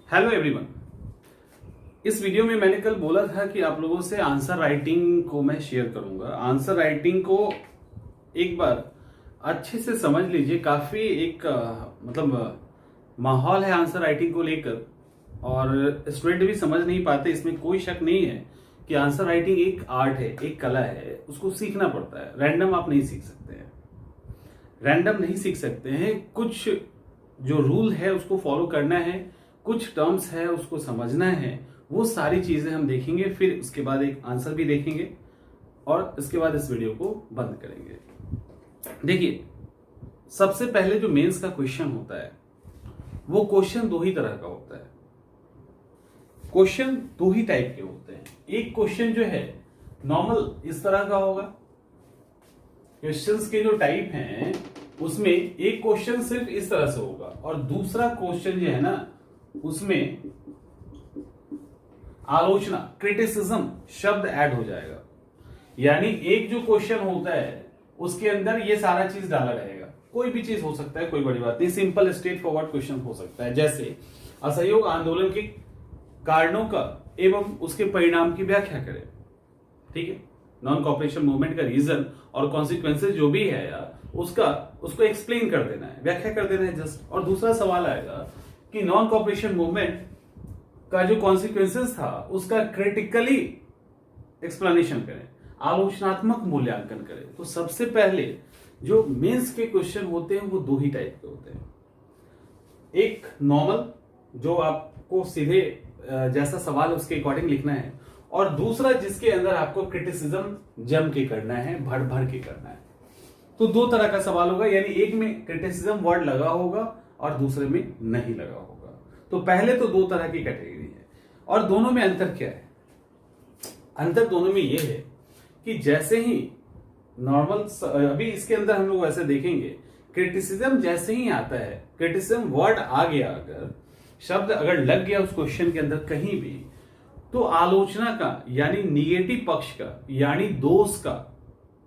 Hello everyone. इस video में मैंने कल बोला था कि आप लोगों से आंसर राइटिंग को मैं शेयर करूंगा। आंसर राइटिंग को एक बार अच्छे से समझ लीजिए। काफी एक माहौल है आंसर राइटिंग को लेकर, और स्टूडेंट भी समझ नहीं पाते। इसमें कोई शक नहीं है कि आंसर राइटिंग एक आर्ट है, एक कला है, उसको सीखना पड़ता है। रैंडम आप नहीं सीख सकते हैं, रैंडम नहीं सीख सकते हैं। कुछ जो रूल है उसको फॉलो करना है, कुछ टर्म्स है उसको समझना है। वो सारी चीजें हम देखेंगे, फिर उसके बाद एक आंसर भी देखेंगे और इसके बाद इस वीडियो को बंद करेंगे। देखिए, सबसे पहले जो मेंस का क्वेश्चन होता है वो क्वेश्चन दो ही तरह का होता है। क्वेश्चन दो ही टाइप के होते हैं। एक क्वेश्चन जो है नॉर्मल इस तरह का होगा। क्वेश्चंस के जो टाइप हैं उसमें एक क्वेश्चन सिर्फ इस तरह से होगा, और दूसरा क्वेश्चन जो है ना उसमें आलोचना, क्रिटिसिज्म शब्द ऐड हो जाएगा। यानी एक जो क्वेश्चन होता है उसके अंदर ये सारा चीज डाला रहेगा। कोई भी चीज हो सकता है, कोई बड़ी बात नहीं। सिंपल स्ट्रेट फॉरवर्ड क्वेश्चन हो सकता है, जैसे असहयोग आंदोलन के कारणों का एवं उसके परिणाम की व्याख्या करें। ठीक है, नॉन कॉपरेशन मूवमेंट का रीजन और कॉन्सिक्वेंसेज जो भी है यार उसको एक्सप्लेन कर देना है, व्याख्या कर देना है जस्ट। और दूसरा सवाल आएगा कि नॉन कॉपरेशन मूवमेंट का जो कॉन्सिक्वेंसेस था उसका क्रिटिकली एक्सप्लेनेशन करें, आलोचनात्मक मूल्यांकन करें। तो सबसे पहले जो मेंस के क्वेश्चन होते हैं वो दो ही टाइप के होते हैं। एक नॉर्मल जो आपको सीधे जैसा सवाल उसके अकॉर्डिंग लिखना है, और दूसरा जिसके अंदर आपको क्रिटिसिज्म जम के करना है, भर भर के करना है। तो दो तरह का सवाल होगा, यानी एक में क्रिटिसिज्म वर्ड लगा होगा और दूसरे में नहीं लगा होगा। तो पहले तो दो तरह की कैटेगरी है, और दोनों में अंतर क्या है? अंतर दोनों में यह है कि जैसे ही नॉर्मल, अभी इसके अंदर हम लोग ऐसे देखेंगे, क्रिटिसिज्म जैसे ही आता है, क्रिटिसिज्म वर्ड आ गया, अगर शब्द अगर लग गया उस क्वेश्चन के अंदर कहीं भी, तो आलोचना का यानी निगेटिव पक्ष का यानी दोष का,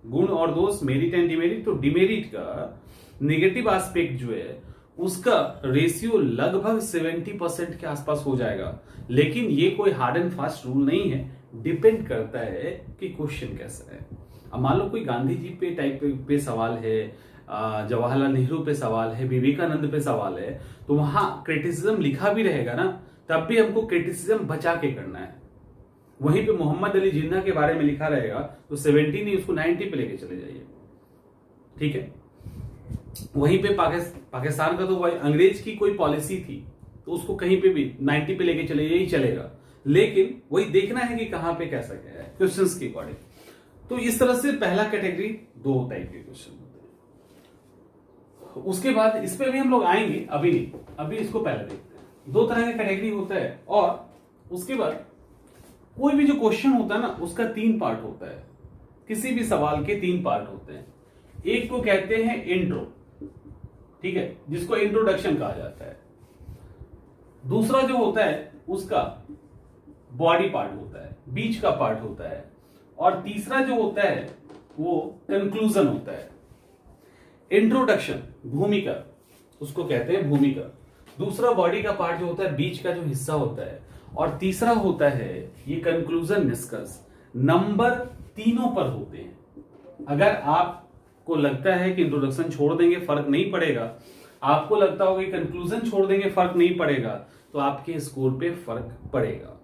गुण और दोष, मेरिट एंड डिमेरिट, तो डिमेरिट का निगेटिव एस्पेक्ट जो है उसका रेशियो लगभग 70% के आसपास हो जाएगा। लेकिन ये कोई हार्ड एंड फास्ट रूल नहीं है, डिपेंड करता है कि क्वेश्चन कैसा है। अब मान लो कोई गांधी जी पे टाइप पे सवाल है, जवाहरलाल नेहरू पे सवाल है, विवेकानंद पे सवाल है, तो वहां क्रिटिसिज्म लिखा भी रहेगा ना, तब भी हमको क्रिटिसिज्म बचा के करना है। वहीं पे मोहम्मद अली जिन्ना के बारे में लिखा रहेगा तो 70 नहीं, उसको 90 पे लेके चले जाइए। ठीक है, वहीं पे पाकिस्तान का तो अंग्रेज की कोई पॉलिसी थी तो उसको कहीं पे भी 90 पे लेके चले जाइए, चलेगा। लेकिन वही देखना है कि कहां पे कैसा क्या है क्वेश्चंस के अकॉर्डिंग। तो इस तरह से पहला कैटेगरी दो टाइप के क्वेश्चन होते हैं। उसके बाद इस पे भी हम लोग आएंगे, अभी नहीं, अभी इसको पहले देखते हैं। दो तरह का कैटेगरी होता है, और उसके बाद कोई भी जो क्वेश्चन होता है ना उसका तीन पार्ट होता है। किसी भी सवाल के तीन पार्ट होते हैं। एक को कहते हैं इंट्रो, ठीक है, जिसको इंट्रोडक्शन कहा जाता है। दूसरा जो होता है उसका बॉडी पार्ट होता है, बीच का पार्ट होता है। और तीसरा जो होता है वो कंक्लूजन होता है। इंट्रोडक्शन, भूमिका, उसको कहते हैं भूमिका। दूसरा बॉडी का पार्ट जो होता है, बीच का जो हिस्सा होता है। और तीसरा होता है ये कंक्लूजन, निष्कर्ष। नंबर तीनों पर होते हैं। अगर आपको लगता है कि इंट्रोडक्शन छोड़ देंगे फर्क नहीं पड़ेगा, आपको लगता होगा कि कंक्लूजन छोड़ देंगे फर्क नहीं पड़ेगा, तो आपके स्कोर पे फर्क पड़ेगा,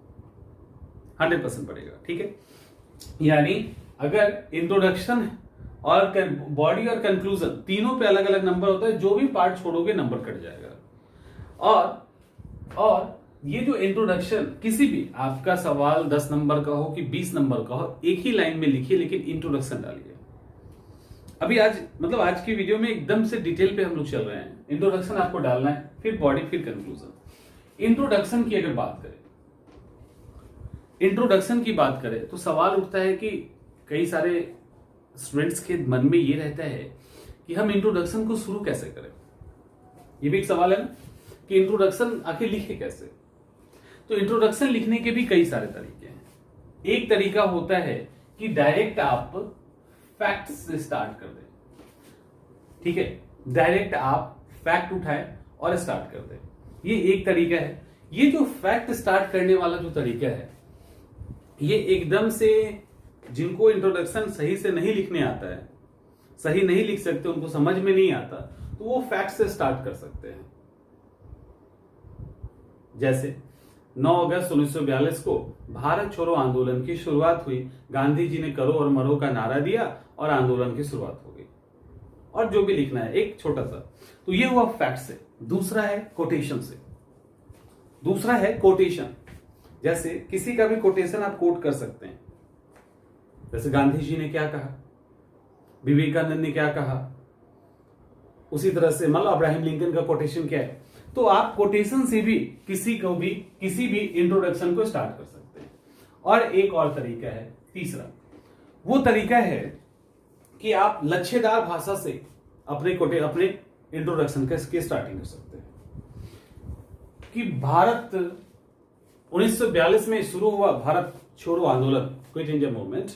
100% पड़ेगा। ठीक है, यानी अगर इंट्रोडक्शन और बॉडी और कंक्लूजन तीनों पे अलग अलग नंबर होता है, जो भी पार्ट छोड़ोगे नंबर कट जाएगा। और ये जो इंट्रोडक्शन, किसी भी आपका सवाल 10 नंबर का हो कि 20 नंबर का हो, एक ही लाइन में लिखिए, लेकिन इंट्रोडक्शन डालिए। अभी आज की वीडियो में एकदम से डिटेल पे हम लोग चल रहे हैं। इंट्रोडक्शन आपको डालना है, फिर बॉडी, फिर कंक्लूजन। इंट्रोडक्शन की अगर बात करें, इंट्रोडक्शन की बात करें तो सवाल उठता है कि कई सारे स्टूडेंट्स के मन में ये रहता है कि हम इंट्रोडक्शन को शुरू कैसे करें। ये भी एक सवाल है ना कि इंट्रोडक्शन आखिर लिखे कैसे। तो इंट्रोडक्शन लिखने के भी कई सारे तरीके हैं। एक तरीका होता है कि डायरेक्ट आप फैक्ट से स्टार्ट कर दें। ठीक है, डायरेक्ट आप फैक्ट उठाएं और स्टार्ट कर दें, ये एक तरीका है। ये जो फैक्ट स्टार्ट करने वाला जो तरीका है, ये एकदम से जिनको इंट्रोडक्शन सही से नहीं लिखने आता है, सही नहीं लिख सकते, उनको समझ में नहीं आता, तो वो फैक्ट से स्टार्ट कर सकते हैं। जैसे 9 अगस्त 1942 को भारत छोड़ो आंदोलन की शुरुआत हुई। गांधी जी ने करो और मरो का नारा दिया और आंदोलन की शुरुआत हो गई। और जो भी लिखना है एक छोटा सा, तो ये हुआ फैक्ट से। दूसरा है कोटेशन से। दूसरा है कोटेशन, जैसे किसी का भी कोटेशन आप कोट कर सकते हैं। जैसे गांधी जी ने क्या कहा, विवेकानंद ने क्या कहा, उसी तरह से मान लो अब्राहम लिंकन का कोटेशन क्या है, तो आप कोटेशन से भी किसी भी इंट्रोडक्शन को स्टार्ट कर सकते हैं। और एक और तरीका है, तीसरा, वो तरीका है कि आप लच्छेदार भाषा से अपने इंट्रोडक्शन की स्टार्टिंग कर सकते हैं। कि भारत 1942 में शुरू हुआ भारत छोड़ो आंदोलन, क्विट इंडिया मूवमेंट,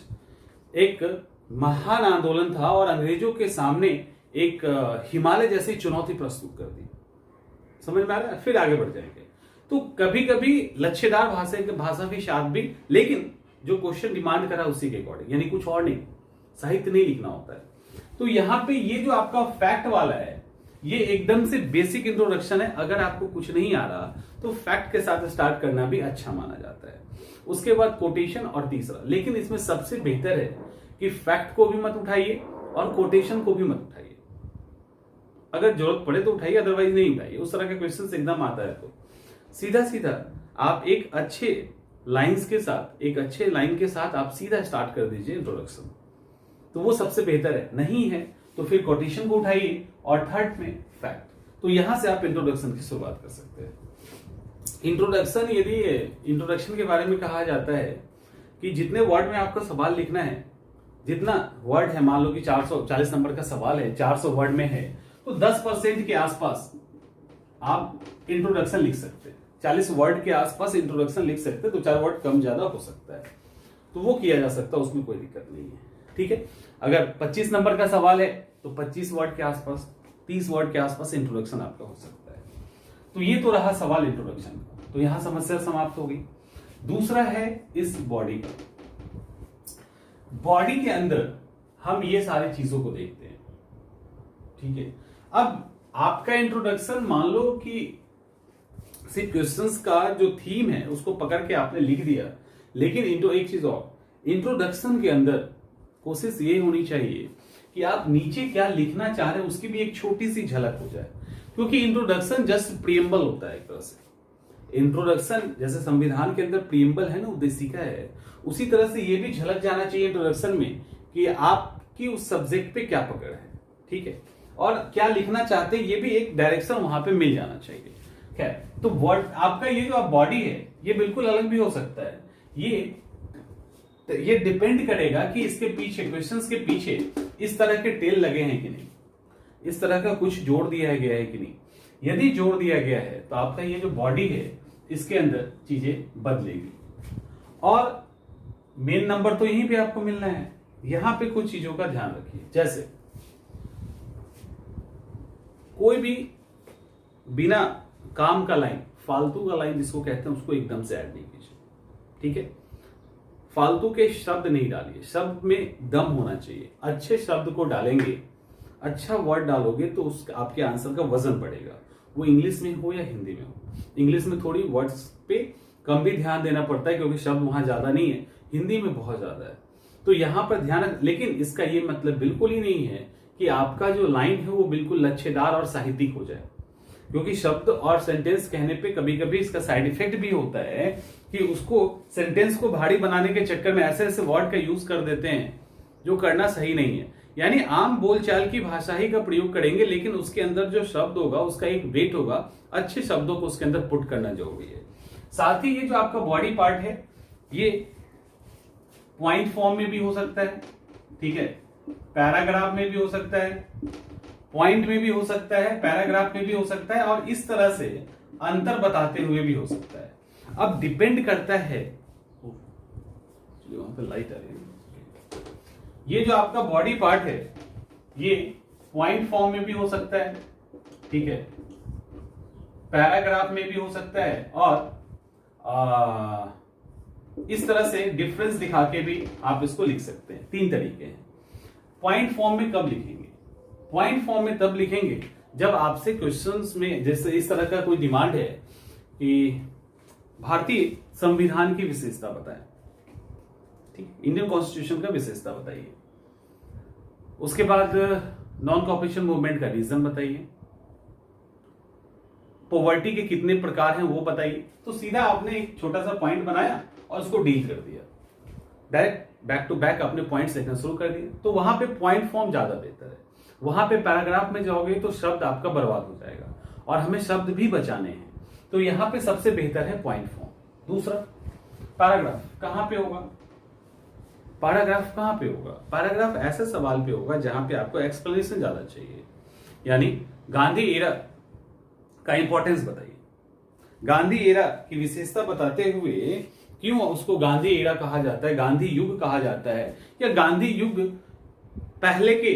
एक महान आंदोलन था और अंग्रेजों के सामने एक हिमालय जैसी चुनौती प्रस्तुत कर दी। समझ में आ रहा है? फिर आगे बढ़ जाएंगे। तो कभी कभी लच्छेदार भाषा के साथ भी, लेकिन जो क्वेश्चन डिमांड करा उसी के अकॉर्डिंग, यानी कुछ और नहीं, साहित्य नहीं लिखना होता है। तो यहां पे ये जो आपका फैक्ट वाला है, ये एकदम से बेसिक इंट्रोडक्शन है। अगर आपको कुछ नहीं आ रहा तो फैक्ट के साथ स्टार्ट करना भी अच्छा माना जाता है। उसके बाद कोटेशन और तीसरा, लेकिन इसमें सबसे बेहतर है कि फैक्ट को भी मत उठाइए और कोटेशन को भी मत उठाइए। अगर जरूरत पड़े तो उठाइए, अदरवाइज नहीं उठाइए। उस तरह का क्वेश्चन एकदम आता है तो सीधा सीधा आप एक अच्छे लाइंस के साथ, एक अच्छे लाइन के साथ आप सीधा स्टार्ट कर दीजिए इंट्रोडक्शन, तो वो सबसे बेहतर है। नहीं है तो फिर कोटेशन को उठाइए और थर्ड में फैक्ट। तो यहां से आप इंट्रोडक्शन की शुरुआत कर सकते हैं। इंट्रोडक्शन, यदि इंट्रोडक्शन के बारे में कहा जाता है कि जितने वर्ड में आपका सवाल लिखना है, जितना वर्ड है, मान लो कि 440 नंबर का सवाल है, 400 वर्ड में है, तो 10% के आसपास आप इंट्रोडक्शन लिख सकते हैं। 40 वर्ड के आसपास इंट्रोडक्शन लिख सकते हैं, तो 4 वर्ड कम ज्यादा हो सकता है, तो वो किया जा सकता है, उसमें कोई दिक्कत नहीं है। ठीक है, अगर 25 नंबर का सवाल है तो 25 वर्ड के आसपास, 30 वर्ड के आसपास इंट्रोडक्शन आपका हो सकता है। तो ये तो रहा सवाल इंट्रोडक्शन का, तो यहां समस्या समाप्त हो गई। दूसरा है इस बॉडी का। बॉडी के अंदर हम ये सारी चीजों को देखते हैं। ठीक है, अब आपका इंट्रोडक्शन मान लो कि सिर्फ क्वेश्चंस का जो थीम है उसको पकड़ के आपने लिख दिया, लेकिन एक चीज और, इंट्रोडक्शन के अंदर कोशिश ये होनी चाहिए कि आप नीचे क्या लिखना चाह रहे हैं उसकी भी एक छोटी सी झलक हो जाए, क्योंकि इंट्रोडक्शन जस्ट प्रीएम्बल होता है एक तरह से। इंट्रोडक्शन जैसे संविधान के अंदर प्रीएम्बल है ना, उद्देशिका है, उसी तरह से ये भी झलक जाना चाहिए इंट्रोडक्शन में कि आपकी उस सब्जेक्ट पे क्या पकड़ है। ठीक है, और क्या लिखना चाहते हैं, ये भी एक डायरेक्शन वहां पे मिल जाना चाहिए। खैर, तो वर्ड आपका ये जो बॉडी है ये बिल्कुल अलग भी हो सकता है। ये डिपेंड करेगा कि इसके पीछे, क्वेश्चंस के पीछे इस तरह के टेल लगे हैं कि नहीं, इस तरह का कुछ जोड़ दिया गया है कि नहीं। यदि जोड़ दिया गया है तो आपका ये जो बॉडी है इसके अंदर चीजें बदलेगी। और मेन नंबर तो यहीं पे आपको मिलना है। यहां पे कुछ चीजों का ध्यान रखिए, जैसे कोई भी बिना काम का लाइन, फालतू का लाइन जिसको कहते हैं, उसको एकदम से ऐड नहीं कीजिए। ठीक है, फालतू के शब्द नहीं डालिए, शब्द में दम होना चाहिए। अच्छे शब्द को डालेंगे, अच्छा वर्ड डालोगे तो उस आपके आंसर का वजन बढ़ेगा, वो इंग्लिश में हो या हिंदी में हो। इंग्लिश में थोड़ी वर्ड्स पे कम भी ध्यान देना पड़ता है क्योंकि शब्द वहां ज्यादा नहीं है, हिंदी में बहुत ज्यादा है, तो यहां पर ध्यान। लेकिन इसका ये मतलब बिल्कुल ही नहीं है कि आपका जो लाइन है वो बिल्कुल लच्छेदार और साहित्यिक हो जाए, क्योंकि शब्द और सेंटेंस कहने पे कभी कभी इसका साइड इफेक्ट भी होता है कि उसको सेंटेंस को भारी बनाने के चक्कर में ऐसे ऐसे वर्ड का यूज कर देते हैं जो करना सही नहीं है। यानी आम बोलचाल की भाषा ही का प्रयोग करेंगे, लेकिन उसके अंदर जो शब्द होगा उसका एक वेट होगा, अच्छे शब्दों को उसके अंदर पुट करना जरूरी है। साथ ही ये जो आपका बॉडी पार्ट है ये पॉइंट फॉर्म में भी हो सकता है, ठीक है, पैराग्राफ में भी हो सकता है, पॉइंट में भी हो सकता है, पैराग्राफ में भी हो सकता है, और इस तरह से अंतर बताते हुए भी हो सकता है। अब डिपेंड करता है, वहां पे लाइट आ रही है, ये जो आपका बॉडी पार्ट है ये पॉइंट फॉर्म में भी हो सकता है, ठीक है, पैराग्राफ में भी हो सकता है, और इस तरह से डिफरेंस दिखा के भी आप इसको लिख सकते हैं। 3 तरीके हैं। पॉइंट फॉर्म में कब लिखेंगे? पॉइंट फॉर्म में तब लिखेंगे जब आपसे क्वेश्चंस में जैसे इस तरह का कोई डिमांड है कि भारतीय संविधान की विशेषता बताएं, ठीक, इंडियन कॉन्स्टिट्यूशन का विशेषता बताइए। उसके बाद नॉन कॉपरेशन मूवमेंट का रीजन बताइए, पॉवर्टी के कितने प्रकार हैं वो बताइए। तो सीधा आपने एक छोटा सा पॉइंट बनाया और उसको डील कर दिया, डायरेक्ट बैक टू बैक अपने पॉइंट्स लिखना शुरू कर दिए। तो वहां पे पॉइंट फॉर्म ज्यादा बेहतर है। वहां पे पैराग्राफ में जाओगे तो शब्द आपका बर्बाद हो जाएगा, और हमें शब्द भी बचाने हैं। तो यहां पे सबसे बेहतर है पॉइंट फॉर्म। दूसरा, पैराग्राफ कहां पे होगा? पैराग्राफ कहां पे होगा? पैराग्राफ ऐसे सवाल पे होगा जहां पे आपको एक्सप्लेनेशन ज्यादा चाहिए। यानी गांधी एरा का इंपॉर्टेंस बताइए, गांधी एरा की विशेषता बताते हुए क्यों उसको गांधी एरा कहा जाता है, गांधी युग कहा जाता है, या गांधी युग पहले के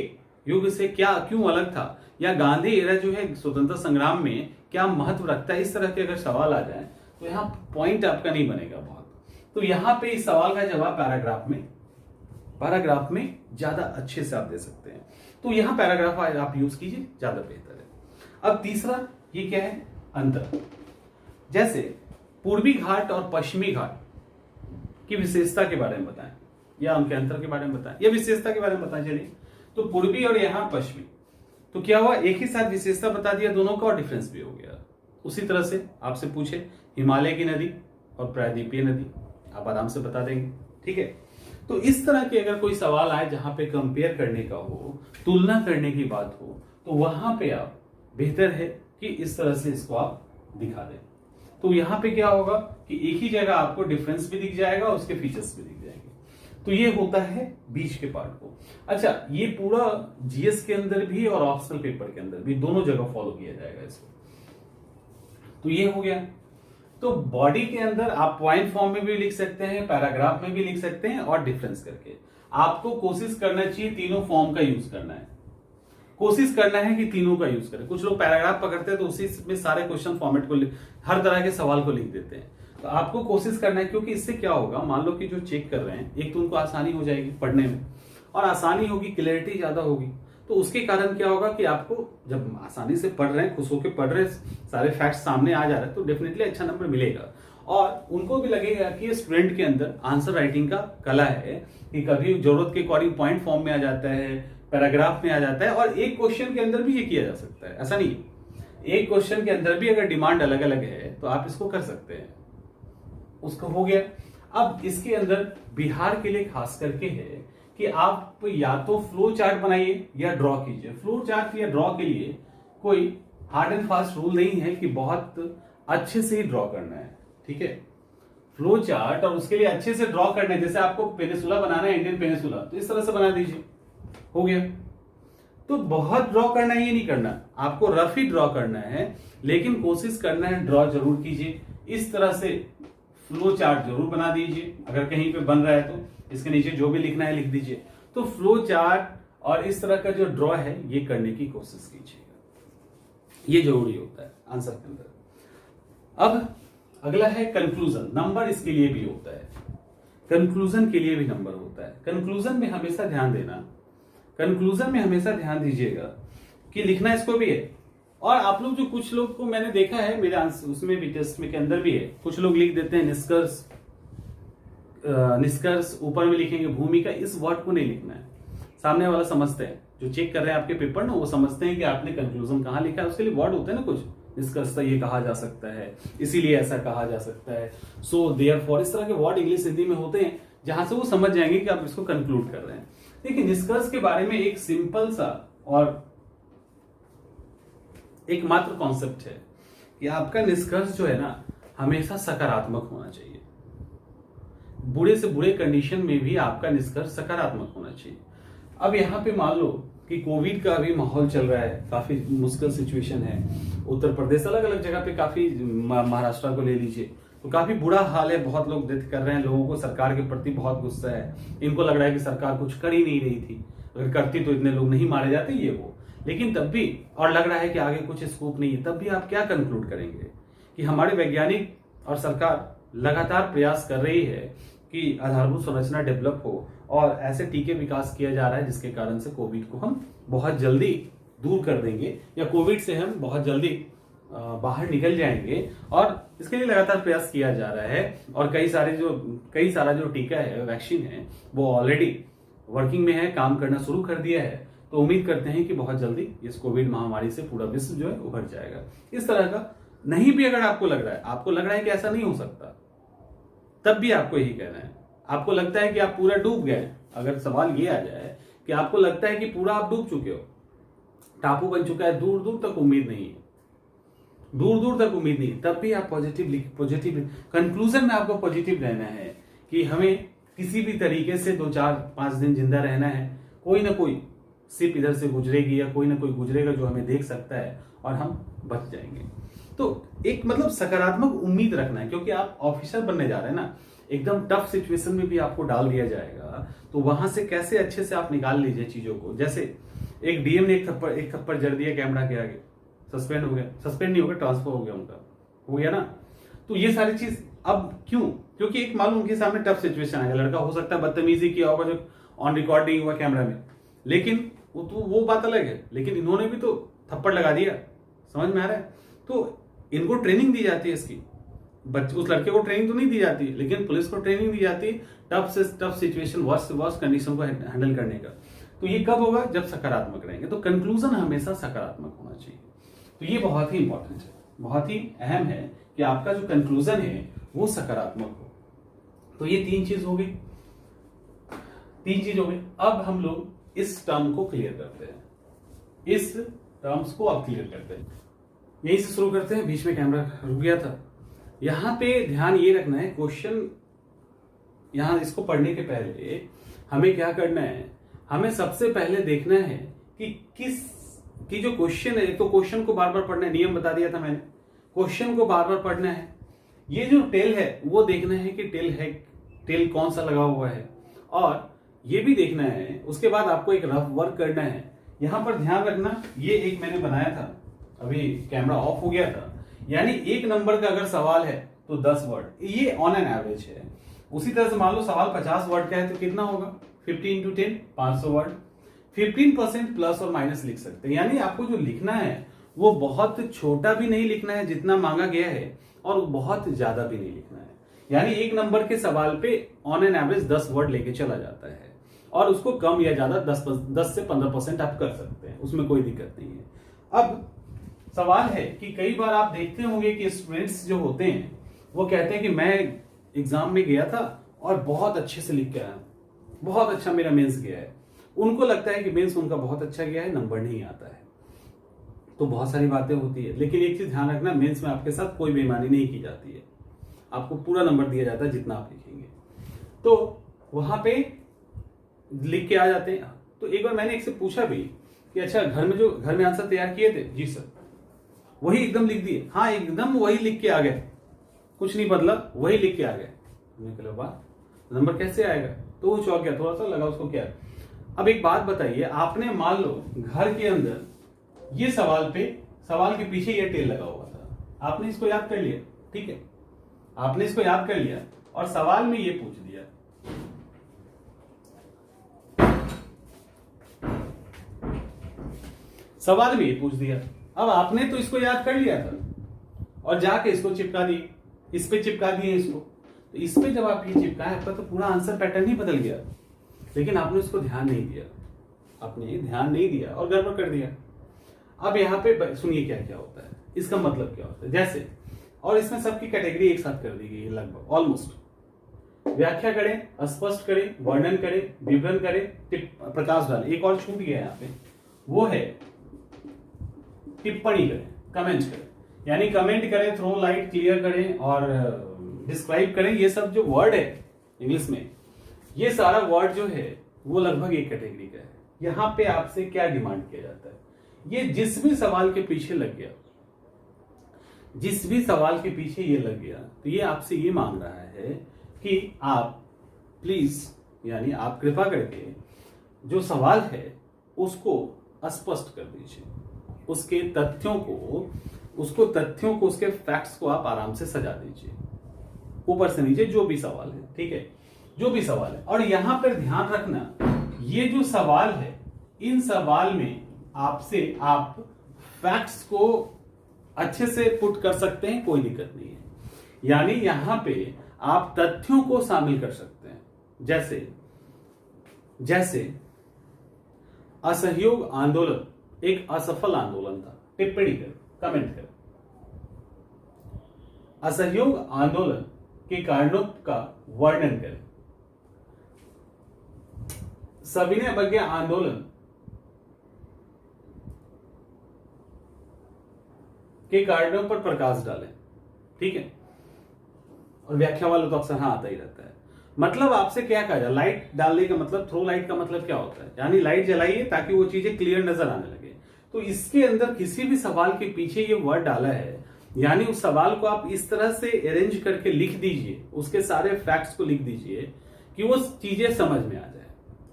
युग से क्या क्यों अलग था, या गांधी एरा जो है स्वतंत्रता संग्राम में क्या महत्व रखता है। इस तरह के अगर सवाल आ जाए तो यहाँ पॉइंट आपका नहीं बनेगा बहुत। तो यहाँ पे इस सवाल का जवाब पैराग्राफ में ज्यादा अच्छे से आप दे सकते हैं। तो यहाँ पैराग्राफ आप यूज कीजिए, ज्यादा बेहतर है। अब तीसरा, ये क्या है? अंतर। जैसे पूर्वी घाट और पश्चिमी घाट की विशेषता के बारे में बताएं, या उनके अंतर के बारे में बताएं, या विशेषता के बारे में बताएं। चलिए, तो पूर्वी और यहाँ पश्चिमी, तो क्या हुआ, एक ही साथ विशेषता बता दिया दोनों का, और डिफरेंस भी हो गया। उसी तरह से आपसे पूछे हिमालय की नदी और प्रायद्वीपीय नदी, आप आराम से बता देंगे, ठीक है। तो इस तरह के अगर कोई सवाल आए जहां पे कंपेयर करने का हो, तुलना करने की बात हो, तो वहां पे आप बेहतर है कि इस तरह से इसको आप दिखा दें। तो यहां पे क्या होगा कि एक ही जगह आपको डिफरेंस भी दिख जाएगा, उसके फीचर्स भी दिख जाएंगे। तो ये होता है बीच के पार्ट को। अच्छा, ये पूरा जीएस के अंदर भी और ऑप्शनल पेपर के अंदर भी दोनों जगह फॉलो किया जाएगा इसको। तो ये हो गया। तो बॉडी के अंदर आप पॉइंट फॉर्म में भी लिख सकते हैं, पैराग्राफ में भी लिख सकते हैं, और डिफरेंस करके आपको कोशिश करना चाहिए तीनों फॉर्म का यूज करना है। कोशिश करना है कि तीनों का यूज करें। कुछ लोग पैराग्राफ पकड़ते हैं तो उसी में सारे क्वेश्चन फॉर्मेट को हर तरह के सवाल को लिख देते हैं। तो आपको कोशिश करना है, क्योंकि इससे क्या होगा, मान लो कि जो चेक कर रहे हैं, एक तो उनको आसानी हो जाएगी पढ़ने में, और आसानी होगी, क्लैरिटी ज्यादा होगी। तो उसके कारण क्या होगा कि आपको जब आसानी से पढ़ रहे हैं, खुश होकर पढ़ रहे हैं, सारे फैक्ट्स सामने आ जा रहे हैं, तो डेफिनेटली अच्छा नंबर मिलेगा। और उनको भी लगेगा कि स्टूडेंट के अंदर आंसर राइटिंग का कला है, कि कभी जरूरत के अकॉर्डिंग पॉइंट फॉर्म में आ जाता है, पैराग्राफ में आ जाता है, और एक क्वेश्चन के अंदर भी ये किया जा सकता है। ऐसा नहीं, एक क्वेश्चन के अंदर भी अगर डिमांड अलग अलग है तो आप इसको कर सकते हैं। उसको हो गया। अब इसके अंदर बिहार के लिए खास करके है कि आप या तो फ्लो चार्ट बनाइए या ड्रॉ कीजिए। फ्लो चार्ट या ड्रॉ के लिए कोई हार्ड एंड फास्ट रूल नहीं है कि बहुत अच्छे से ही ड्रॉ करना है, ठीक है। फ्लो चार्ट और उसके लिए अच्छे से ड्रॉ करना है, जैसे आपको पेनिसुला बनाना है, इंडियन पेनिसुला, तो इस तरह से बना दीजिए, हो गया। तो बहुत ड्रॉ करना ये नहीं करना, आपको रफ ही ड्रॉ करना है, लेकिन कोशिश करना है ड्रॉ जरूर कीजिए। इस तरह से फ्लो चार्ट जरूर बना दीजिए। अगर कहीं पे बन रहा है तो इसके नीचे जो भी लिखना है लिख दीजिए। तो फ्लो चार्ट और इस तरह का जो ड्रॉ है ये करने की कोशिश कीजिएगा, ये जरूरी होता है आंसर के अंदर। अब अगला है कंक्लूजन। नंबर इसके लिए भी होता है, कंक्लूजन के लिए भी नंबर होता है। कंक्लूजन में हमेशा ध्यान देना, कंक्लूजन में हमेशा ध्यान दीजिएगा कि लिखना इसको भी है। और आप लोग जो कुछ लोग को मैंने देखा है मेरे आंसर उसमें भी टेस्ट में के अंदर भी है, कुछ लोग लिख देते हैं निष्कर्ष, निष्कर्ष ऊपर में लिखेंगे भूमिका। इस वर्ड को नहीं लिखना है, सामने वाला समझते हैं, जो चेक कर रहे हैं आपके पेपर ना, वो समझते हैं कि आपने कंक्लूजन कहाँ लिखा है। उसके लिए वर्ड होते हैं ना कुछ, निष्कर्ष ये कहा जा सकता है, इसीलिए ऐसा कहा जा सकता है, सो देयरफॉर, इस तरह के वर्ड इंग्लिश हिंदी में होते हैं जहां से वो समझ जाएंगे कि आप इसको कंक्लूड कर रहे हैं। देखिए, निष्कर्ष के बारे में एक सिंपल सा और एकमात्र कॉन्सेप्ट है कि आपका निष्कर्ष जो है ना हमेशा सकारात्मक होना चाहिए। बुरे से बुरे कंडीशन में भी आपका निष्कर्ष सकारात्मक होना चाहिए। अब यहाँ पे मान लो कि कोविड का अभी माहौल चल रहा है, काफी मुश्किल सिचुएशन है, उत्तर प्रदेश अलग अलग जगह पे काफी, महाराष्ट्र को ले लीजिए तो काफी बुरा हाल है, बहुत लोग डेथ कर रहे हैं, लोगों को सरकार के प्रति बहुत गुस्सा है, इनको लग रहा है कि सरकार कुछ कर ही नहीं रही थी, अगर करती तो इतने लोग नहीं मारे जाते ये वो। लेकिन तब भी, और लग रहा है कि आगे कुछ स्कोप नहीं है, तब भी आप क्या कंक्लूड करेंगे कि हमारे वैज्ञानिक और सरकार लगातार प्रयास कर रही है कि आधारभूत संरचना डेवलप हो और ऐसे टीके विकास किया जा रहा है जिसके कारण से कोविड को हम बहुत जल्दी दूर कर देंगे, या कोविड से हम बहुत जल्दी बाहर निकल जाएंगे। और इसके लिए लगातार प्रयास किया जा रहा है और कई सारा जो टीका है, वैक्सीन है, वो ऑलरेडी वर्किंग में है, काम करना शुरू कर दिया है। तो उम्मीद करते हैं कि बहुत जल्दी इस कोविड महामारी से पूरा विश्व जो है उभर जाएगा। इस तरह का नहीं भी अगर आपको लग रहा है कि ऐसा नहीं हो सकता, तब भी आपको यही कहना है। आपको लगता है कि आप पूरा डूब गए, अगर सवाल ये आ जाए कि आपको लगता है कि पूरा आप डूब चुके हो, टापू बन चुका है, दूर दूर तक उम्मीद नहीं है, दूर दूर तक उम्मीद नहीं, तब भी आप पॉजिटिव कंक्लूजन में आपको पॉजिटिव रहना है कि हमें किसी भी तरीके से 2-4-5 दिन जिंदा रहना है। कोई ना कोई सिप इधर से गुजरेगी या कोई ना कोई गुजरेगा जो हमें देख सकता है और हम बच जाएंगे। तो एक मतलब सकारात्मक उम्मीद रखना है, क्योंकि आप ऑफिसर बनने जा रहे हैं ना, एकदम टफ सिचुएशन में भी आपको डाल दिया जाएगा, तो वहां से कैसे अच्छे से आप निकाल लीजिए चीजों को। जैसे एक डीएम ने एक थप्पड़ जड़ दिया कैमरा के आगे, सस्पेंड हो गया, सस्पेंड नहीं हो गया, ट्रांसफर हो गया, उनका हो गया ना। तो ये सारी चीज अब क्यों? क्योंकि एक मालूम उनके सामने टफ सिचुएशन आएगा, लड़का हो सकता है बदतमीजी किया होगा जो ऑन रिकॉर्ड नहीं हुआ कैमरा में, लेकिन वो बात अलग है। लेकिन इन्होंने भी तो थप्पड़ लगा दिया, समझ में आ रहा है? तो इनको ट्रेनिंग दी जाती है इसकी, उस लड़के को ट्रेनिंग तो नहीं दी जाती, लेकिन पुलिस को ट्रेनिंग दी जाती है टफ से टफ सिचुएशन, वर्स्ट से वर्स्ट कंडीशन को हैंडल करने का। तो ये कब होगा? जब सकारात्मक रहेंगे। तो कंक्लूजन हमेशा सकारात्मक होना चाहिए। तो ये बहुत ही इंपॉर्टेंट है, बहुत ही अहम है कि आपका जो कंक्लूजन है वो सकारात्मक हो। तो ये तीन चीज हो गई। अब हम लोग इस टर्म को क्लियर करते हैं, इस टर्म्स को अब क्लियर करते हैं। यहीं से शुरू करते हैं, बीच में कैमरा रुक गया था। यहां पे ध्यान ये रखना है, क्वेश्चन यहां इसको पढ़ने के पहले हमें क्या करना है, हमें सबसे पहले देखना है कि जो क्वेश्चन है, तो क्वेश्चन को बार बार पढ़ना है, नियम बता दिया था मैंने, क्वेश्चन को बार बार पढ़ना है। ये जो टेल है वो देखना है कि टेल कौन सा लगा हुआ है, और ये भी देखना है। उसके बाद आपको एक रफ वर्क करना है। यहां पर ध्यान रखना, ये एक मैंने बनाया था, अभी कैमरा ऑफ हो गया था, यानी एक नंबर का अगर सवाल है तो 10 वर्ड, ये ऑन एन एवरेज है। उसी तरह से मान लो सवाल 50 वर्ड का है तो कितना होगा? 50 × 10 500 वर्ड। 15% प्लस और माइनस लिख सकते हैं, यानी आपको जो लिखना है वो बहुत छोटा भी नहीं लिखना है जितना मांगा गया है, और बहुत ज्यादा भी नहीं लिखना है। यानी एक नंबर के सवाल पे ऑन एन एवरेज 10 वर्ड लेके चला जाता है, और उसको कम या ज्यादा 10 से 15% आप कर सकते हैं, उसमें कोई दिक्कत नहीं है। अब सवाल है कि कई बार आप देखते होंगे कि स्टूडेंट्स जो होते हैं वो कहते हैं कि मैं एग्जाम में गया था और बहुत अच्छे से लिख के आया, बहुत अच्छा मेरा मेंस गया है। उनको लगता है कि मेंस उनका बहुत अच्छा गया है, नंबर नहीं आता है। तो बहुत सारी बातें होती है, लेकिन एक चीज ध्यान रखना, मेंस में आपके साथ कोई बेईमानी नहीं की जाती है, आपको पूरा नंबर दिया जाता है जितना आप लिखेंगे। तो वहां पे लिख के आ जाते हैं। तो एक बार मैंने एक से पूछा भी कि अच्छा घर में आंसर तैयार किए थे? जी सर। वही एकदम लिख दिए? हाँ, एकदम वही लिख के आ गए, कुछ नहीं बदला, वही लिख के आ गए। मैंने कहा नंबर कैसे आएगा? तो वो चौंक गया, थोड़ा सा लगा उसको क्या। अब एक बात बताइए, आपने मान लो घर के अंदर ये सवाल के पीछे ये टेल लगा हुआ था, आपने इसको याद कर लिया, ठीक है, आपने इसको याद कर लिया और सवाल में ये पूछ दिया, सवाल में ये पूछ दिया। अब आपने तो इसको याद कर लिया था और जाके इसको चिपका दी, इस पे चिपका दिए इसको। तो इस पे जब आप ये चिपकाए, आपका तो पूरा आंसर पैटर्न ही बदल गया, लेकिन आपने उसको ध्यान नहीं दिया, और गड़बड़ कर दिया। अब यहाँ पे सुनिए क्या क्या होता है, इसका मतलब क्या होता है। जैसे, और इसमें सबकी कैटेगरी एक साथ कर दी गई है लगभग ऑलमोस्ट। व्याख्या करें, स्पष्ट करें, वर्णन करें, विवरण करें, प्रकाश डालें। एक और छूट गया यहाँ पे, वो है टिप्पणी करें, कमेंट करें। यानी कमेंट करें, थ्रो लाइट, क्लियर करें और डिस्क्राइब करें। ये सब जो वर्ड है इंग्लिश में, ये सारा वर्ड जो है वो लगभग एक कैटेगरी का है। यहां पे आपसे क्या डिमांड किया जाता है, ये जिस भी सवाल के पीछे लग गया, तो ये आपसे ये मांग रहा है कि आप प्लीज, यानी आप कृपा करके जो सवाल है उसको स्पष्ट कर दीजिए। उसके तथ्यों को उसके फैक्ट्स को आप आराम से सजा दीजिए, ऊपर से नीचे जो भी सवाल है, ठीक है, जो भी सवाल है। और यहां पर ध्यान रखना, ये जो सवाल है, इन सवाल में आपसे आप फैक्ट्स को अच्छे से पुट कर सकते हैं, कोई दिक्कत नहीं है। यानी यहां पे आप तथ्यों को शामिल कर सकते हैं। जैसे असहयोग आंदोलन एक असफल आंदोलन था, टिप्पणी कर, कमेंट कर। असहयोग आंदोलन के कारणों का वर्णन करें। सविनय अवज्ञा आंदोलन के कारणों पर प्रकाश डालें, ठीक है। और व्याख्या वाला तो अक्सर हाँ आता ही रहता है। मतलब आपसे क्या कहा जाए, लाइट डालने का मतलब, थ्रो लाइट का मतलब क्या होता है, यानी लाइट जलाइए ताकि वो चीजें क्लियर नजर आने लगे। तो इसके अंदर किसी भी सवाल के पीछे ये वर्ड डाला है, यानी उस सवाल को आप इस तरह से अरेंज करके लिख दीजिए, उसके सारे फैक्ट्स को लिख दीजिए कि वो चीजें समझ में आ जाए।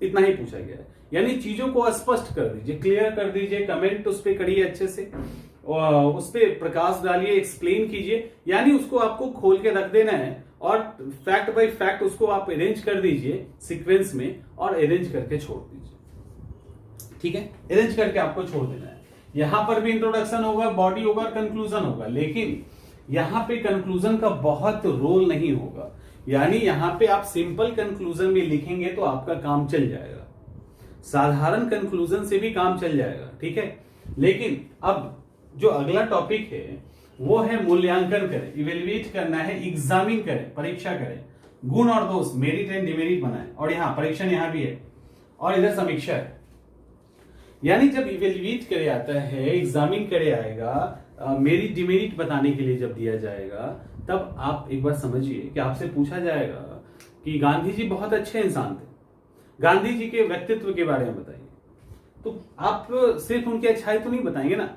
इतना ही पूछा गया है, यानी चीजों को स्पष्ट कर दीजिए, क्लियर कर दीजिए, कमेंट उस पर करिए अच्छे से, उस पर प्रकाश डालिए, एक्सप्लेन कीजिए। यानी उसको आपको खोल के रख देना है और फैक्ट बाय फैक्ट उसको आप अरेंज कर दीजिए सीक्वेंस में, और अरेंज करके छोड़ दीजिए, ठीक है। अरेंज करके आपको छोड़ देना है। यहां पर भी इंट्रोडक्शन होगा, बॉडी होगा, कंक्लूजन होगा, लेकिन यहां पे कंक्लूजन का बहुत रोल नहीं होगा। यानी यहां पे आप सिंपल कंक्लूजन में लिखेंगे तो आपका काम चल जाएगा, साधारण कंक्लूजन से भी काम चल जाएगा, ठीक है। लेकिन अब जो अगला टॉपिक है वो है मूल्यांकन करें, इवेल्युएट करना है, एग्जामिन करें, परीक्षा करें, गुण और दोष, मेरिट एंड डिमेरिट बनाए। और यहां परीक्षण यहां भी है और इधर समीक्षा है। यानी जब इवेल्युएट करे आता है, एग्जामिन करे आएगा, मेरिट डिमेरिट बताने के लिए जब दिया जाएगा, तब आप एक बार समझिए कि आपसे पूछा जाएगा कि गांधी जी बहुत अच्छे इंसान थे, गांधी जी के व्यक्तित्व के बारे में बताइए। तो आप सिर्फ उनकी अच्छाई तो नहीं बताएंगे ना,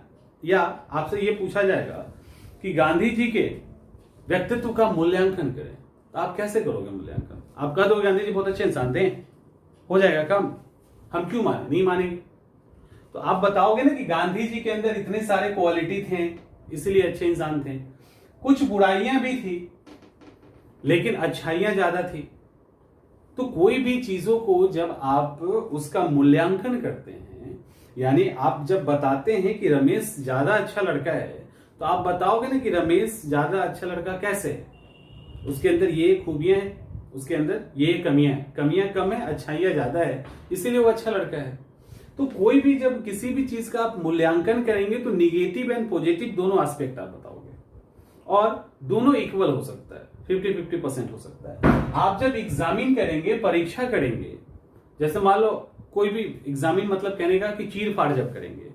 या आपसे ये पूछा जाएगा कि गांधी जी के व्यक्तित्व का मूल्यांकन करें, तो आप कैसे करोगे मूल्यांकन? आप कह दोगे गांधी जी बहुत अच्छे इंसान थे, हो जाएगा काम, हम क्यों माने, नहीं मानेंगे। तो आप बताओगे ना कि गांधी जी के अंदर इतने सारे क्वालिटी थे, इसलिए अच्छे इंसान थे, कुछ बुराइयां भी थी लेकिन अच्छाइयां ज्यादा थी। तो कोई भी चीजों को जब आप उसका मूल्यांकन करते हैं, यानी आप जब बताते हैं कि रमेश ज्यादा अच्छा लड़का है, तो आप बताओगे ना कि रमेश ज्यादा अच्छा लड़का कैसे है, उसके अंदर ये खूबियां हैं, उसके अंदर ये कमियां हैं, कमियां कम है, अच्छाइयां ज्यादा है, इसीलिए वो अच्छा लड़का है। तो कोई भी जब किसी भी चीज का आप मूल्यांकन करेंगे तो निगेटिव एंड पॉजिटिव दोनों एस्पेक्ट आप बताओगे, और दोनों इक्वल हो सकता है, 50-50% हो सकता है। आप जब एग्जामिन करेंगे, परीक्षा करेंगे, जैसे मान लो कोई भी एग्जामिन मतलब कहने का कि चीर फाड़ जब करेंगे,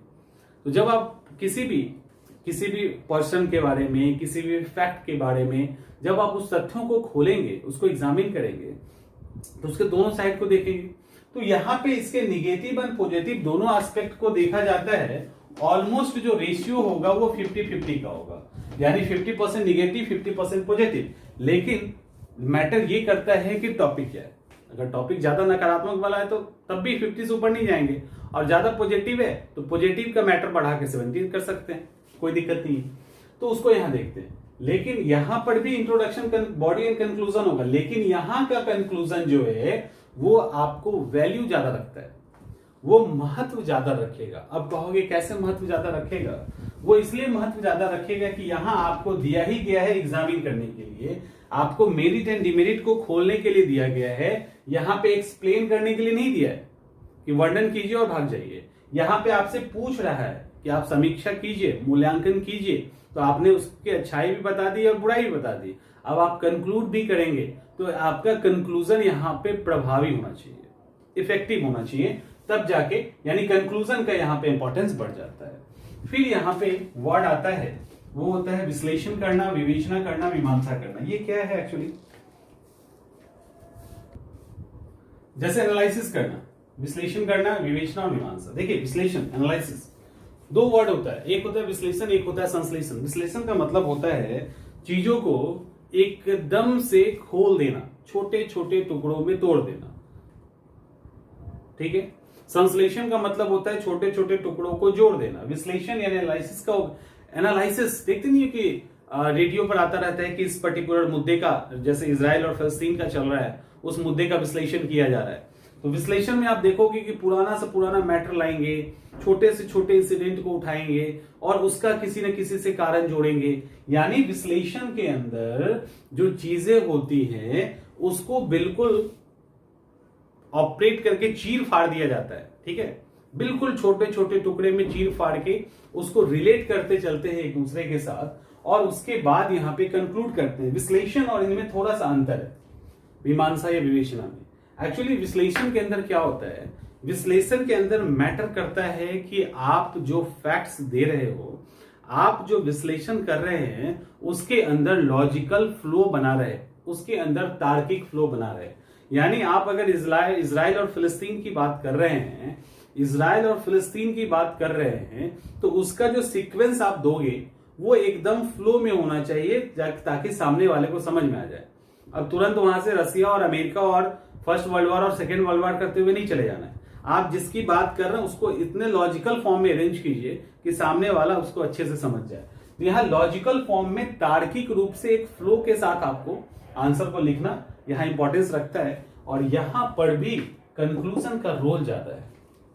तो जब आप किसी भी पर्सन के बारे में, किसी भी फैक्ट के बारे में जब आप उस तथ्यों को खोलेंगे, उसको एग्जामिन करेंगे, तो उसके दोनों साइड को देखेंगे। तो यहाँ पे इसके निगेटिव एंड पॉजिटिव दोनों एस्पेक्ट को देखा जाता है। ऑलमोस्ट जो रेशियो होगा वो 50-50 का होगा, यानी 50% निगेटिव, 50% पॉजिटिव। लेकिन मैटर ये करता है कि टॉपिक क्या है। अगर टॉपिक ज्यादा नकारात्मक वाला है तो तब भी 50 से ऊपर नहीं जाएंगे, और ज्यादा पॉजिटिव है तो पॉजिटिव का मैटर बढ़ा के 70 कर सकते हैं, कोई दिक्कत नहीं। तो उसको यहां देखते हैं। लेकिन यहां पर भी इंट्रोडक्शन, बॉडी एंड कंक्लूजन होगा, लेकिन यहां का कंक्लूजन जो है वो आपको वैल्यू ज्यादा रखता है, वो महत्व ज्यादा रखेगा। अब कहोगे कैसे महत्व ज्यादा रखेगा? वो इसलिए महत्व ज्यादा रखेगा कि यहां आपको दिया ही गया है एग्जामिन करने के लिए, आपको मेरिट एंड डिमेरिट को खोलने के लिए दिया गया है, यहां पे एक्सप्लेन करने के लिए नहीं दिया है कि वर्णन कीजिए और भाग जाइए। यहां पे आपसे पूछ रहा है कि आप समीक्षा कीजिए, मूल्यांकन कीजिए, तो आपने उसकी अच्छाई भी बता दी और बुराई भी बता दी। अब आप कंक्लूड भी करेंगे तो आपका कंक्लूजन यहाँ पे प्रभावी होना चाहिए, इफेक्टिव होना चाहिए, तब जाके, यानी कंक्लूजन का यहाँ पे इंपॉर्टेंस बढ़ जाता है। फिर यहाँ पे वर्ड आता है, वो होता है विश्लेषण करना, विवेचना करना, मीमांसा करना। ये क्या है एक्चुअली? जैसे एनालिसिस करना, विश्लेषण करना, विवेचना और मीमांसा। देखिए विश्लेषण, एनालिसिस, दो वर्ड होता है, एक होता है विश्लेषण, एक होता है संश्लेषण। विश्लेषण का मतलब होता है चीजों को एकदम से खोल देना, छोटे छोटे टुकड़ों में तोड़ देना, ठीक है। संश्लेषण का मतलब होता है छोटे छोटे टुकड़ों को जोड़ देना। विश्लेषण यानी एनालिसिस का, एनालिसिस देखते नहीं है कि रेडियो पर आता रहता है कि इस पर्टिकुलर मुद्दे का, जैसे इजराइल और फलस्तीन का चल रहा है, उस मुद्दे का विश्लेषण किया जा रहा है। तो विश्लेषण में आप देखोगे कि पुराना से पुराना मैटर लाएंगे, छोटे से छोटे इंसिडेंट को उठाएंगे और उसका किसी न किसी से कारण जोड़ेंगे। यानी विश्लेषण के अंदर जो चीजें होती हैं उसको बिल्कुल ऑपरेट करके चीर फाड़ दिया जाता है, ठीक है, बिल्कुल छोटे छोटे टुकड़े में चीर फाड़ के उसको रिलेट करते चलते हैं एक दूसरे के साथ, और उसके बाद यहां पे कंक्लूड करते हैं। विश्लेषण और इनमें थोड़ा सा अंतर है मीमांसा या विवेचना में। एक्चुअली विश्लेषण के अंदर क्या होता है, विश्लेषण के अंदर मैटर करता है कि आप जो फैक्ट्स दे रहे हो, आप जो विश्लेषण कर रहे हैं उसके अंदर लॉजिकल फ्लो बना रहे, उसके अंदर तार्किक फ्लो बना रहे। यानी आप अगर इजराइल और फिलिस्तीन की बात कर रहे हैं, इजराइल और फिलिस्तीन की बात कर रहे हैं, तो उसका जो सीक्वेंस आप दोगे वो एकदम फ्लो में होना चाहिए ताकि सामने वाले को समझ में आ जाए। अब तुरंत वहां से रसिया और अमेरिका और फर्स्ट वर्ल्ड वॉर और सेकेंड वर्ल्ड वॉर करते हुए नहीं चले जाना है। आप जिसकी बात कर रहे हैं उसको इतने लॉजिकल फॉर्म में अरेंज कीजिए कि सामने वाला उसको अच्छे से समझ जाए। तो यहाँ लॉजिकल फॉर्म में तार्किक रूप से एक फ्लो के साथ आपको आंसर को लिखना यहाँ इंपॉर्टेंस रखता है, और यहां पर भी कंक्लूजन का रोल ज्यादा है,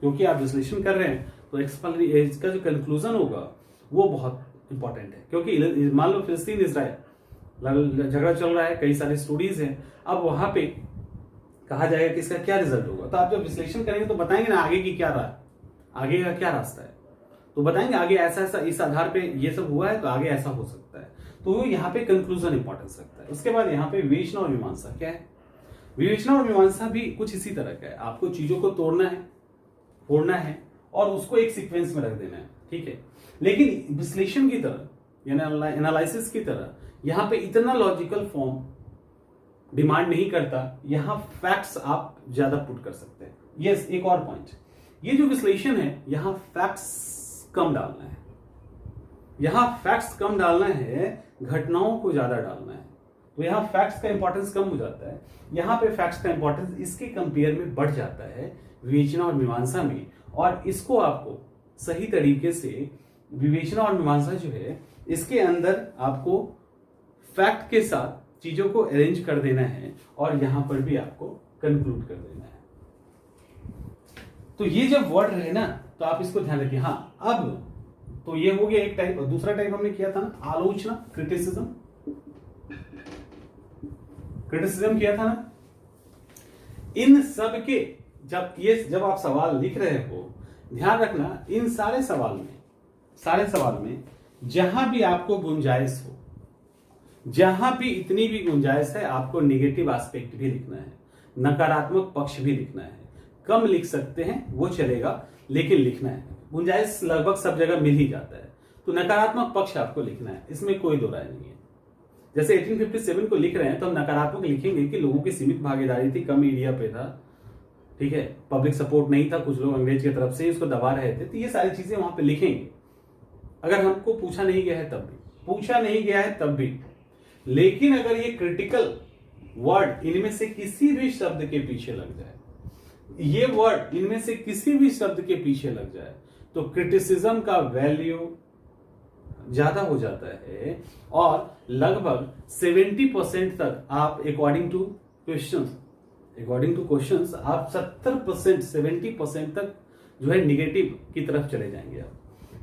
क्योंकि आप विश्लेषण कर रहे हैं तो इसका जो कंक्लूजन होगा वो बहुत इंपॉर्टेंट है। क्योंकि मान लो फिलिस्तीन इजराइल झगड़ा चल रहा है, कई सारे स्टोरीज हैं, अब वहां पे कहा जाएगा कि इसका क्या रिजल्ट होगा। तो आप जब विश्लेषण करेंगे तो बताएंगे ना आगे की क्या रहा, आगे का क्या रास्ता है, तो बताएंगे आगे ऐसा ऐसा इस आधार पे ये सब हुआ है तो आगे ऐसा हो सकता है। तो यहाँ पे कंक्लूजन इंपॉर्टेंस रखता है। उसके बाद यहाँ पे विवेचना और मीमांसा क्या है, विवेचना और मीमांसा भी कुछ इसी तरह का है। आपको चीजों को तोड़ना है, फोड़ना है और उसको एक सीक्वेंस में रख देना है, ठीक है। लेकिन विश्लेषण की तरह यानी एनालिसिस की तरह यहां पे इतना लॉजिकल फॉर्म डिमांड नहीं करता, यहां फैक्ट्स आप ज्यादा पुट कर सकते हैं। यस, एक और पॉइंट, ये जो विश्लेषण है यहां फैक्ट्स कम डालना है, यहां फैक्ट्स कम डालना है, घटनाओं को ज्यादा डालना है। तो यहां फैक्ट्स का इंपॉर्टेंस कम हो जाता है, यहां पे फैक्ट्स का इंपॉर्टेंस इसके कंपेयर में बढ़ जाता है विवेचना और मीमांसा में। और इसको आपको सही तरीके से विवेचना और मीमांसा जो है इसके अंदर आपको फैक्ट के साथ चीजों को अरेंज कर देना है और यहां पर भी आपको कंक्लूड कर देना है। तो ये जब वर्ड रहे ना तो आप इसको ध्यान रखिए। हाँ, अब तो ये हो गया एक टाइप। दूसरा टाइप हमने किया था ना आलोचना, क्रिटिसिज्म, क्रिटिसिज्म किया था ना। इन सब के जब आप सवाल लिख रहे हो ध्यान रखना, इन सारे सवाल में जहां भी आपको गुंजाइश हो, जहां भी इतनी भी गुंजाइश है, आपको नेगेटिव एस्पेक्ट भी लिखना है, नकारात्मक पक्ष भी लिखना है। कम लिख सकते हैं वो चलेगा, लेकिन लिखना है। गुंजाइश लगभग सब जगह मिल ही जाता है, तो नकारात्मक पक्ष आपको लिखना है, इसमें कोई दो राय नहीं है। जैसे 1857 को लिख रहे हैं तो हम नकारात्मक लिखेंगे कि लोगों की सीमित भागीदारी थी, कम मीडिया पे था, ठीक है, पब्लिक सपोर्ट नहीं था, कुछ लोग अंग्रेज की तरफ से इसको दबा रहे थे, तो ये सारी चीजें वहां पे लिखेंगे। अगर हमको पूछा नहीं गया है तब भी, लेकिन अगर ये क्रिटिकल वर्ड इनमें से किसी भी शब्द के पीछे लग जाए, ये वर्ड इनमें से किसी भी शब्द के पीछे लग जाए, तो क्रिटिसिज्म का वैल्यू ज्यादा हो जाता है और लगभग 70% तक आप अकॉर्डिंग टू क्वेश्चंस आप 70% 70% तक जो है निगेटिव की तरफ चले जाएंगे। आप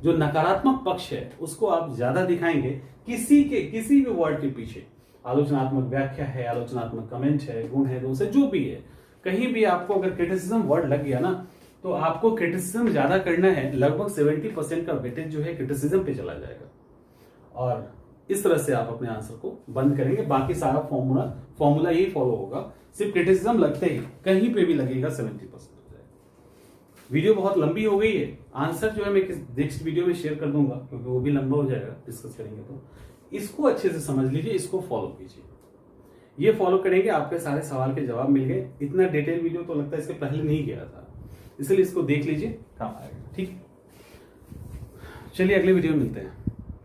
जो नकारात्मक पक्ष है उसको आप ज्यादा दिखाएंगे किसी भी वर्ड के पीछे। आलोचनात्मक व्याख्या है, आलोचनात्मक कमेंट है, गुण है, दोष है, जो भी है, कहीं भी आपको अगर क्रिटिसिज्म वर्ड लग गया ना तो आपको क्रिटिसिज्म ज्यादा करना है। लगभग 70% का वेटेज जो है क्रिटिसिज्म पे चला जाएगा और इस तरह से आप अपने आंसर को बंद करेंगे। बाकी सारा फॉर्मूला यही फॉलो होगा, सिर्फ क्रिटिसिज्म लगते ही कहीं पे भी लगेगा 70% हो जाएगा। वीडियो बहुत लंबी हो गई है, आंसर जो है मैं नेक्स्ट वीडियो में शेयर कर दूंगा क्योंकि वो भी लंबा हो जाएगा, डिस्कस करेंगे। तो इसको अच्छे से समझ लीजिए, इसको फॉलो कीजिए। ये फॉलो करेंगे आपके सारे सवाल के जवाब मिल गए। इतना डिटेल वीडियो तो लगता है इसके पहले नहीं गया था, इसलिए इसको देख लीजिए, काम आएगा। ठीक, चलिए अगले वीडियो में मिलते हैं।